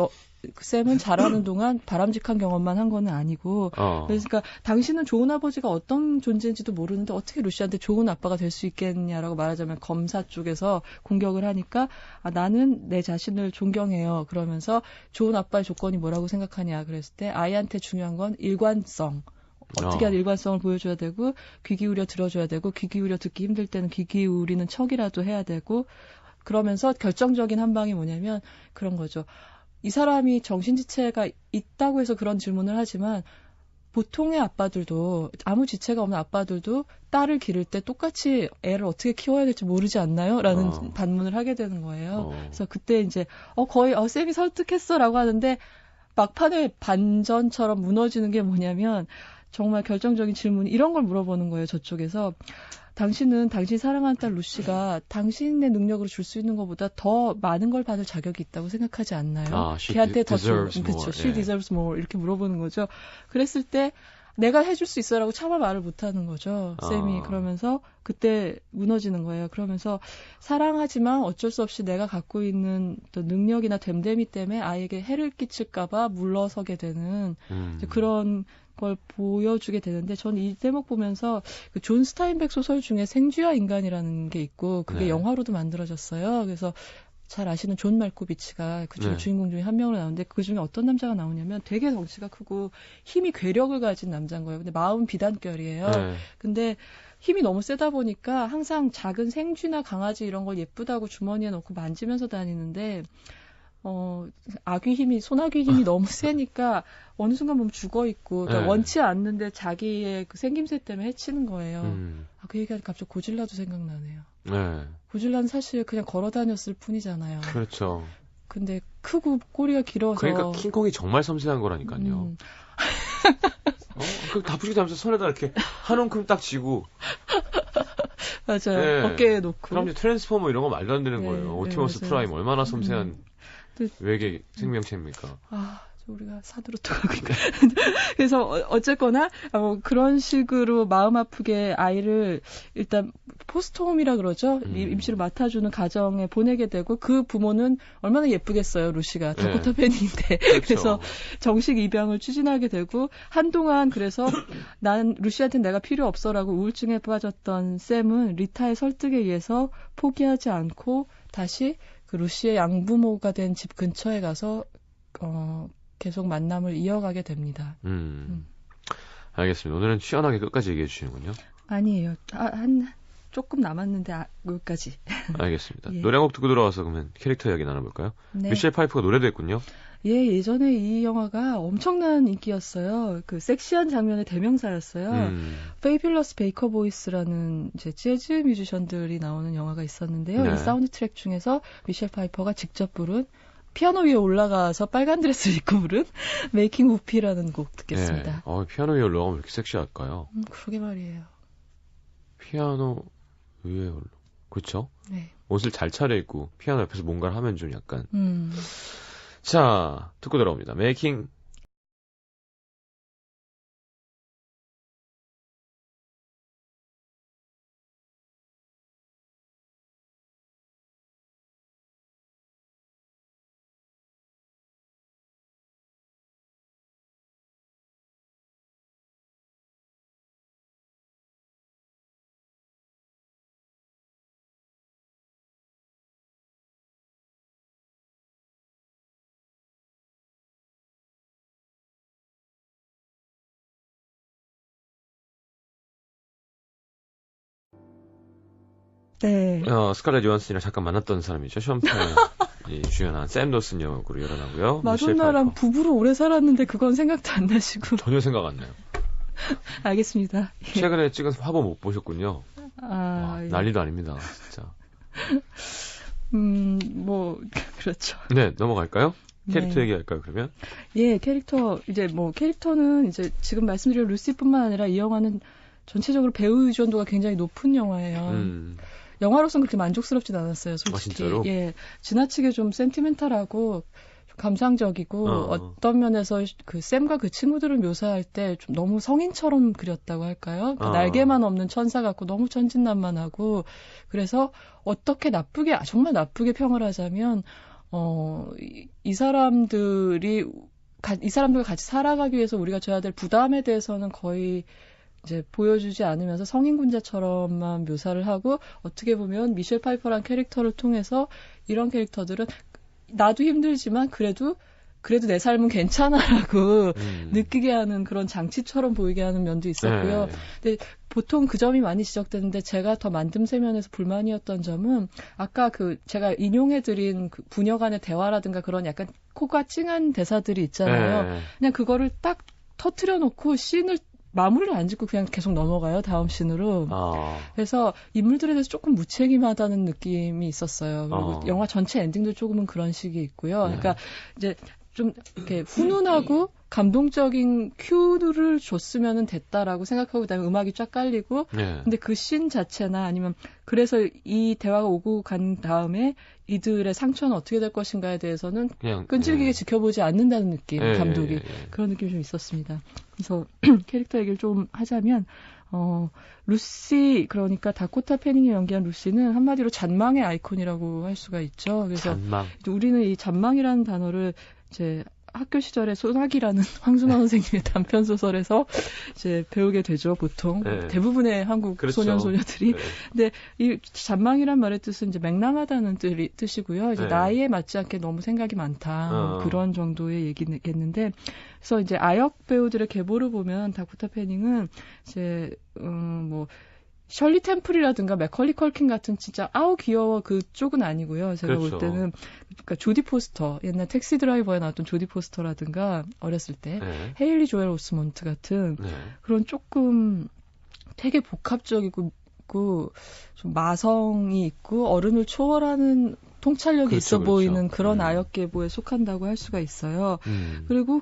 샘은 자라는 동안 바람직한 경험만 한 건 아니고 그러니까 당신은 좋은 아버지가 어떤 존재인지도 모르는데 어떻게 루시한테 좋은 아빠가 될 수 있겠냐라고 말하자면 검사 쪽에서 공격을 하니까 나는 내 자신을 존경해요. 그러면서 좋은 아빠의 조건이 뭐라고 생각하냐 그랬을 때 아이한테 중요한 건 일관성. 어떻게 하든 일관성을 보여줘야 되고 귀 기울여 들어줘야 되고 귀 기울여 듣기 힘들 때는 귀 기울이는 척이라도 해야 되고 그러면서 결정적인 한 방이 뭐냐면 그런 거죠. 이 사람이 정신지체가 있다고 해서 그런 질문을 하지만 보통의 아빠들도 아무 지체가 없는 아빠들도 딸을 기를 때 똑같이 애를 어떻게 키워야 될지 모르지 않나요? 라는 반문을 하게 되는 거예요. 그래서 그때 이제 거의 쌤이 설득했어라고 하는데 막판에 반전처럼 무너지는 게 뭐냐면 정말 결정적인 질문 이런 걸 물어보는 거예요. 저쪽에서. 당신은 당신 사랑하는 딸 루시가 당신의 능력으로 줄 수 있는 것보다 더 많은 걸 받을 자격이 있다고 생각하지 않나요? 걔한테 더 줄, 그렇죠. She deserves more 이렇게 물어보는 거죠. 그랬을 때 내가 해줄 수 있어라고 차마 말을 못하는 거죠. 쌤이. 그러면서 그때 무너지는 거예요. 그러면서 사랑하지만 어쩔 수 없이 내가 갖고 있는 또 능력이나 됨됨이 때문에 아이에게 해를 끼칠까봐 물러서게 되는 이제 그런 걸 보여주게 되는데 저는 이 대목 보면서 그 존 스타인백 소설 중에 생쥐와 인간이라는 게 있고 그게 네. 영화로도 만들어졌어요. 그래서 잘 아시는 존 말코비치가 그 네. 주인공 중에 한 명으로 나오는데 그 중에 어떤 남자가 나오냐면 되게 덩치가 크고 힘이 괴력을 가진 남자인 거예요. 근데 마음 비단결이에요. 네. 근데 힘이 너무 세다 보니까 항상 작은 생쥐나 강아지 이런 걸 예쁘다고 주머니에 넣고 만지면서 다니는데 아귀 힘이, 소나귀 힘이 너무 세니까 어느 순간 보면 죽어 있고, 그러니까 네. 원치 않는데 자기의 그 생김새 때문에 해치는 거예요. 그 얘기하니까 갑자기 고질라도 생각나네요. 네. 고질라는 사실 그냥 걸어 다녔을 뿐이잖아요. 그렇죠. 근데 크고 꼬리가 길어서. 그러니까 킹콩이 정말 섬세한 거라니까요. 그 다부지게 하면서 손에다 이렇게 한 움큼 딱 쥐고. 맞아요. 네. 어깨에 놓고. 그럼 이제 트랜스포머 이런 거 말도 안 되는 네, 거예요. 네, 오티머스 맞아요. 프라임 얼마나 섬세한 네. 외계 생명체입니까? 우리가 사드로 떠가고 있고. 그래서 어쨌거나 그런 식으로 마음 아프게 아이를 일단 포스트홈이라 그러죠. 임시로 맡아주는 가정에 보내게 되고 그 부모는 얼마나 예쁘겠어요. 루시가 다코타 패닝인데. 그렇죠. 그래서 정식 입양을 추진하게 되고 한동안 그래서 난 루시한테 내가 필요 없어라고 우울증에 빠졌던 샘은 리타의 설득에 의해서 포기하지 않고 다시 그 루시의 양부모가 된 집 근처에 가서 계속 만남을 이어가게 됩니다. 알겠습니다. 오늘은 시원하게 끝까지 얘기해 주시는군요. 아니에요. 한 조금 남았는데 여기까지. 알겠습니다. 예. 노래 한 곡 듣고 들어와서 그러면 캐릭터 이야기 나눠볼까요? 네. 미셸 파이퍼가 노래도 했군요. 예, 예전에 이 영화가 엄청난 인기였어요. 그 섹시한 장면의 대명사였어요. 페이뷸러스 베이커 보이스라는 이제 재즈 뮤지션들이 나오는 영화가 있었는데요. 네. 이 사운드 트랙 중에서 미셸 파이퍼가 직접 부른 피아노 위에 올라가서 빨간 드레스를 입고 부른 메이킹 우피라는 곡 듣겠습니다. 네. 피아노 위에 올라가면 왜 이렇게 섹시할까요? 그러게 말이에요. 피아노 위에 올라. 그렇죠? 네. 옷을 잘 차려입고 피아노 옆에서 뭔가를 하면 좀 약간. 음. 자, 듣고 들어옵니다. 메이킹. 네. 스칼렛 요한슨이랑 잠깐 만났던 사람이죠. 션 펜이 주연한 샘 도슨 역으로 열어나고요. 마돈나랑 부부로 오래 살았는데 그건 생각도 안 나시고. 전혀 생각 안 나요. 알겠습니다. 예. 최근에 찍은 화보 못 보셨군요. 와, 예. 난리도 아닙니다. 진짜. 그렇죠. 네, 넘어갈까요? 캐릭터 네. 얘기할까요, 그러면? 예, 캐릭터는 이제 지금 말씀드린 루시뿐만 아니라 이 영화는 전체적으로 배우 의존도가 굉장히 높은 영화예요. 영화로서는 그렇게 만족스럽진 않았어요, 솔직히. 진짜로? 예, 지나치게 좀 센티멘탈하고 좀 감상적이고 어떤 면에서 그 샘과 그 친구들을 묘사할 때 좀 너무 성인처럼 그렸다고 할까요? 그러니까 날개만 없는 천사 같고 너무 천진난만하고 그래서 어떻게 정말 나쁘게 평을 하자면 이 사람들과 같이 살아가기 위해서 우리가 져야 될 부담에 대해서는 거의 이제 보여주지 않으면서 성인군자처럼만 묘사를 하고 어떻게 보면 미셸 파이퍼란 캐릭터를 통해서 이런 캐릭터들은 나도 힘들지만 그래도 내 삶은 괜찮아라고 느끼게 하는 그런 장치처럼 보이게 하는 면도 있었고요. 네. 근데 보통 그 점이 많이 지적되는데 제가 더 만듦새 면에서 불만이었던 점은 아까 제가 인용해드린 그 부녀 간의 대화라든가 그런 약간 코가 찡한 대사들이 있잖아요. 네. 그냥 그거를 딱 터트려 놓고 씬을 마무리를 안 짓고 그냥 계속 넘어가요. 다음 씬으로. 그래서 인물들에 대해서 조금 무책임하다는 느낌이 있었어요. 그리고 영화 전체 엔딩도 조금은 그런 식이 있고요. 네. 그러니까 이제 좀 이렇게 훈훈하고 감동적인 큐를 줬으면 됐다라고 생각하고 그다음에 음악이 쫙 깔리고 네. 근데 그 씬 자체나 아니면 그래서 이 대화가 오고 간 다음에 이들의 상처는 어떻게 될 것인가에 대해서는 그냥 끈질기게 지켜보지 않는다는 느낌, 예, 감독이 예, 예. 그런 느낌이 좀 있었습니다. 그래서 캐릭터 얘기를 좀 하자면 루시 그러니까 다코타 패닝이 연기한 루시는 한마디로 잔망의 아이콘이라고 할 수가 있죠. 그래서 잔망. 우리는 이 잔망이라는 단어를 이제 학교 시절에 소나기라는 황순원 선생님의 단편 소설에서 이제 배우게 되죠. 보통 네. 대부분의 한국 그렇죠. 소년 소녀들이. 네. 근데 이 잔망이란 말의 뜻은 이제 맹랑하다는 뜻이고요. 이제 네. 나이에 맞지 않게 너무 생각이 많다 뭐 그런 정도의 얘기겠는데, 그래서 이제 아역 배우들의 계보를 보면 다코타 패닝은 이제 뭐 셜리 템플이라든가 맥컬리 컬킨 같은 진짜 아우 귀여워 그쪽은 아니고요. 제가 그렇죠. 볼 때는 그러니까 조디 포스터 옛날 택시 드라이버에 나왔던 조디 포스터라든가 어렸을 때 네. 헤일리 조엘 오스몬트 같은 네. 그런 조금 되게 복합적이고 좀 마성이 있고 어른을 초월하는 통찰력이 그렇죠, 있어 그렇죠. 보이는 그런 아역 계보에 속한다고 할 수가 있어요. 음. 그리고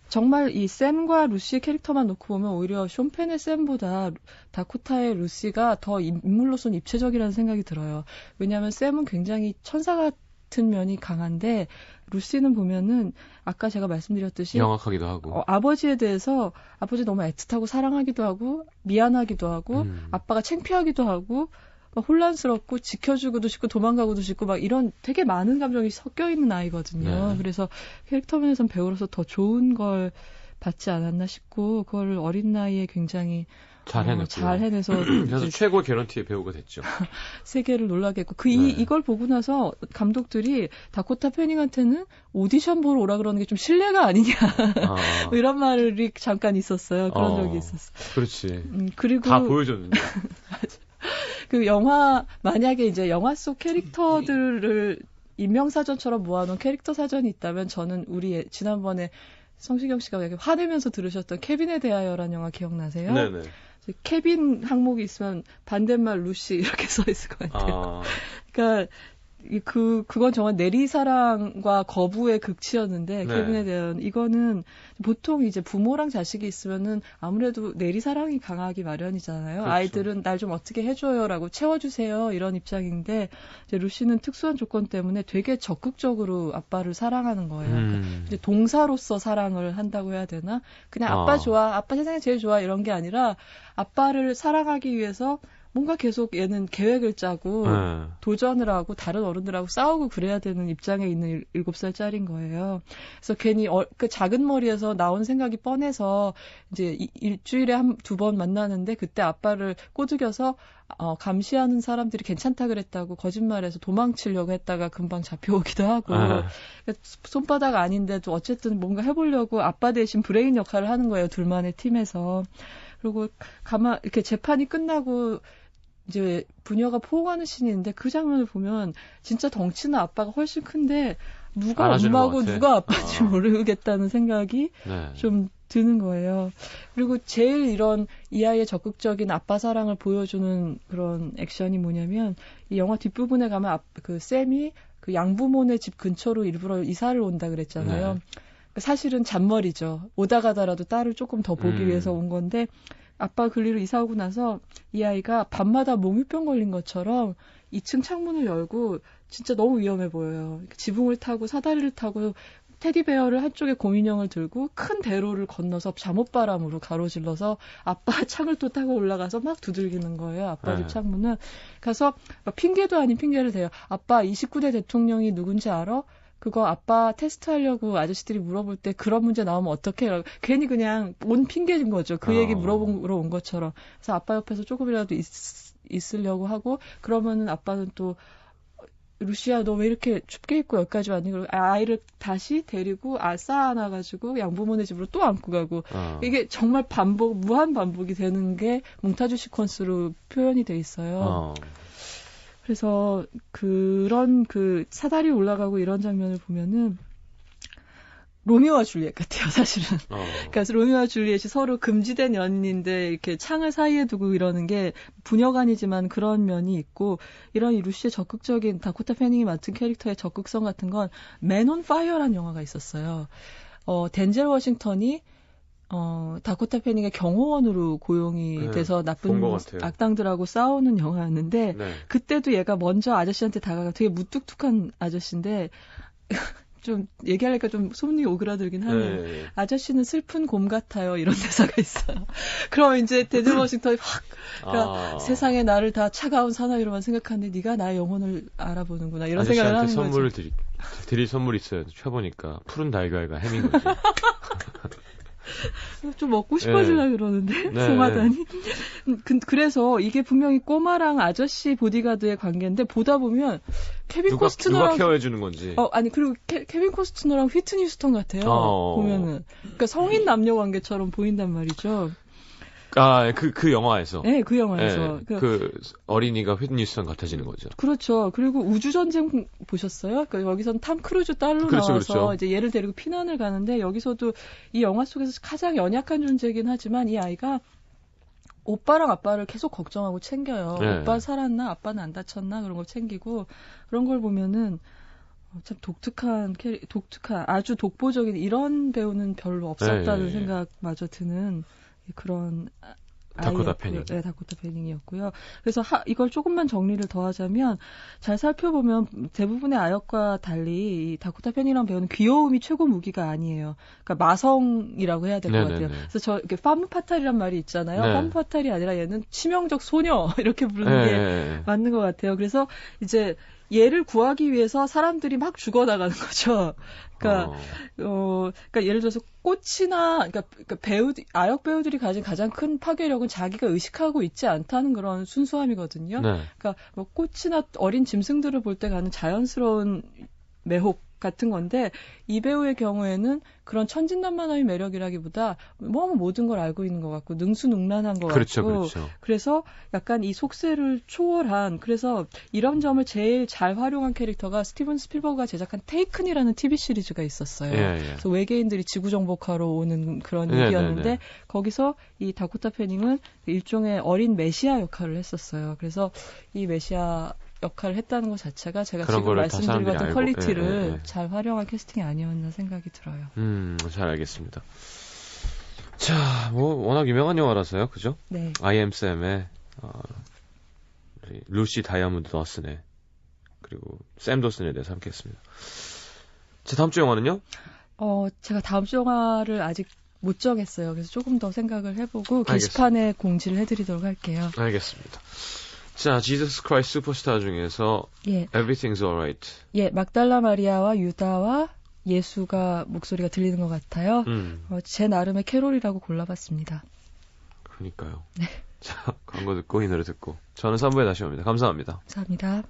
정말 이 샘과 루시의 캐릭터만 놓고 보면 오히려 쇼펜의 샘보다 다코타의 루시가 더 인물로서는 입체적이라는 생각이 들어요. 왜냐하면 샘은 굉장히 천사 같은 면이 강한데 루시는 보면은 아까 제가 말씀드렸듯이 영악하기도 하고. 아버지에 대해서 아버지 너무 애틋하고 사랑하기도 하고 미안하기도 하고 아빠가 창피하기도 하고 막 혼란스럽고 지켜주고도 싶고 도망가고도 싶고 막 이런 되게 많은 감정이 섞여 있는 아이거든요. 네. 그래서 캐릭터 면에선 배우로서 더 좋은 걸 받지 않았나 싶고 그걸 어린 나이에 굉장히 잘 해냈고요. 잘 해내서 그래서 최고 개런티의 배우가 됐죠. 세계를 놀라게 했고 네. 이걸 보고 나서 감독들이 다코타 패닝한테는 오디션 보러 오라 그러는 게 좀 실례가 아니냐 아, 뭐 이런 말이 잠깐 있었어요. 그런 적이 있었어. 그렇지. 그리고 다 보여줬는데. 그 영화 만약에 이제 영화 속 캐릭터들을 인명사전처럼 모아놓은 캐릭터 사전이 있다면 저는 우리 지난번에 성시경 씨가 이렇게 화내면서 들으셨던 케빈에 대하여라는 영화 기억나세요? 네네. 케빈 항목이 있으면 반대말 루시 이렇게 써 있을 것 같아요. 아, 그러니까 그건 정말 내리사랑과 거부의 극치였는데 네. 케빈에 대한 이거는 보통 이제 부모랑 자식이 있으면은 아무래도 내리사랑이 강하기 마련이잖아요. 그렇죠. 아이들은 날 좀 어떻게 해줘요라고 채워주세요 이런 입장인데 이제 루시는 특수한 조건 때문에 되게 적극적으로 아빠를 사랑하는 거예요. 그러니까 이제 동사로서 사랑을 한다고 해야 되나? 그냥 아빠 좋아, 아빠 세상에 제일 좋아 이런 게 아니라 아빠를 사랑하기 위해서 뭔가 계속 얘는 계획을 짜고 네. 도전을 하고 다른 어른들하고 싸우고 그래야 되는 입장에 있는 7살짜리인 거예요. 그래서 괜히 그 작은 머리에서 나온 생각이 뻔해서 이제 일주일에 1-2번 만나는데 그때 아빠를 꼬드겨서 감시하는 사람들이 괜찮다 그랬다고 거짓말해서 도망치려고 했다가 금방 잡혀오기도 하고 그러니까 손바닥 아닌데도 어쨌든 뭔가 해보려고 아빠 대신 브레인 역할을 하는 거예요. 둘만의 팀에서. 그리고 이렇게 재판이 끝나고 이제 부녀가 포옹하는 씬이 있는데 그 장면을 보면 진짜 덩치는 아빠가 훨씬 큰데 누가 안아주는 엄마고 것 같아. 누가 아빠인지 모르겠다는 생각이 네. 좀 드는 거예요. 그리고 제일 이런 이 아이의 적극적인 아빠 사랑을 보여주는 그런 액션이 뭐냐면 이 영화 뒷부분에 가면 그 샘이 그 양부모네 집 근처로 일부러 이사를 온다 그랬잖아요. 네. 사실은 잔머리죠. 오다 가다라도 딸을 조금 더 보기 위해서 온 건데 아빠 글리로 이사 오고 나서 이 아이가 밤마다 몽유병 걸린 것처럼 2층 창문을 열고 진짜 너무 위험해 보여요. 지붕을 타고 사다리를 타고 테디베어를 한쪽에 곰인형을 들고 큰 대로를 건너서 잠옷바람으로 가로질러서 아빠 창을 또 타고 올라가서 막 두들기는 거예요. 아빠 집 네. 창문을. 가서 핑계도 아닌 핑계를 대요. 아빠 29대 대통령이 누군지 알아? 그거 아빠 테스트하려고 아저씨들이 물어볼 때 그런 문제 나오면 어떡해? 괜히 그냥 온 핑계인 거죠. 그 얘기 물어보러 온 것처럼. 그래서 아빠 옆에서 조금이라도 있으려고 하고 그러면은 아빠는 또 루시야 너 왜 이렇게 춥게 입고 여기까지 왔니? 그리고 아이를 다시 데리고 쌓아놔가지고 양부모네 집으로 또 안고 가고 이게 정말 무한 반복이 되는 게 몽타주 시퀀스로 표현이 돼 있어요. 그래서 그런 그 사다리 올라가고 이런 장면을 보면은 로미오와 줄리엣 같아요, 사실은. 어. 그러니까 로미오와 줄리엣이 서로 금지된 연인인데 이렇게 창을 사이에 두고 이러는 게 분여간이지만 그런 면이 있고 이런 이 루시의 적극적인 다코타 패닝이 맡은 캐릭터의 적극성 같은 건 맨 온 파이어라는 영화가 있었어요. 덴젤 워싱턴이 다코타 패닝의 경호원으로 고용이 네, 돼서 본 나쁜 것 같아요. 악당들하고 싸우는 영화였는데 네. 그때도 얘가 먼저 아저씨한테 다가가 되게 무뚝뚝한 아저씨인데 좀 얘기하니까 좀 소문이 오그라들긴 하네요. 네. 아저씨는 슬픈 곰 같아요. 이런 대사가 있어요. 그럼 이제 덴젤 워싱턴이 확 그러니까 세상에 나를 다 차가운 사나이로만 생각하는데 네가 나의 영혼을 알아보는구나 이런 생각을 하는 아저씨한테 거죠. 선물을 드릴 선물이 있어요. 펴보니까 푸른 달걀과 햄인 거지. 좀 먹고 싶어지려고 그러는데 네. 송하다니. 그래서 이게 분명히 꼬마랑 아저씨 보디가드의 관계인데 보다 보면 케빈 누가 코스트너랑 케어해주는 건지. 아니 그리고 케빈 코스트너랑 휘트니 휴스턴 같아요. 보면은 그러니까 성인 남녀 관계처럼 보인단 말이죠. 그 영화에서. 네, 그 영화에서. 네, 그 어린이가 휘트니 휴스턴 같아지는 거죠. 그렇죠. 그리고 우주전쟁 보셨어요? 그러니까 여기서는 탐 크루즈 딸로 그렇죠, 나와서 그렇죠. 이제 얘를 데리고 피난을 가는데 여기서도 이 영화 속에서 가장 연약한 존재이긴 하지만 이 아이가 오빠랑 아빠를 계속 걱정하고 챙겨요. 네. 오빠 살았나? 아빠는 안 다쳤나? 그런 걸 챙기고 그런 걸 보면은 참 독특한 아주 독보적인 이런 배우는 별로 없었다는 네. 생각마저 드는 그런 다코타 아이였고요. 패닝. 네, 다코타 패닝이었고요. 그래서 이걸 조금만 정리를 더하자면 잘 살펴보면 대부분의 아역과 달리 이 다코타 패닝이라는 배우는 귀여움이 최고 무기가 아니에요. 그러니까 마성이라고 해야 될 것 같아요. 그래서 저 이렇게 파무 파탈이란 말이 있잖아요. 네. 파무 파탈이 아니라 얘는 치명적 소녀 이렇게 부르는 게 네. 맞는 것 같아요. 그래서 이제 얘를 구하기 위해서 사람들이 막 죽어나가는 거죠. 그러니까 그러니까 예를 들어서 꽃이나 그러니까 아역 배우들이 가진 가장 큰 파괴력은 자기가 의식하고 있지 않다는 그런 순수함이거든요. 네. 그러니까 뭐 꽃이나 어린 짐승들을 볼 때 가는 자연스러운 매혹 같은 건데 이 배우의 경우에는 그런 천진난만함의 매력이라기보다 너무 모든 걸 알고 있는 것 같고 능수능란한 것 그렇죠, 같고 그렇죠. 그래서 약간 이 속세를 초월한 그래서 이런 점을 제일 잘 활용한 캐릭터가 스티븐 스필버그가 제작한 테이큰이라는 TV 시리즈가 있었어요. 예. 그래서 외계인들이 지구 정복하러 오는 그런 네, 얘기였는데 네, 네. 거기서 이 다코타 패닝은 일종의 어린 메시아 역할을 했었어요. 그래서 이 메시아 역할을 했다는 것 자체가 제가 그런 지금 거를 다 말씀드린 사람들이 같은 알고, 퀄리티를 예. 잘 활용한 캐스팅이 아니었나 생각이 들어요. 잘 알겠습니다. 자, 뭐 워낙 유명한 영화라서요, 그죠? 네. I am Sam의 루시 다이아몬드 더슨의 그리고 샘 도슨에 대해서 함께했습니다. 자, 다음 주 영화는요? 제가 다음 주 영화를 아직 못 정했어요. 그래서 조금 더 생각을 해보고 알겠습니다. 게시판에 공지를 해드리도록 할게요. 알겠습니다. 자, 지저스 크라이스트 슈퍼스타 중에서 예, Everything's Alright. 예, 막달라 마리아와 유다와 예수가 목소리가 들리는 것 같아요. 제 나름의 캐롤이라고 골라봤습니다. 그러니까요. 네. 자, 광고 듣고 이 노래 듣고 저는 3부에 다시 옵니다. 감사합니다. 감사합니다.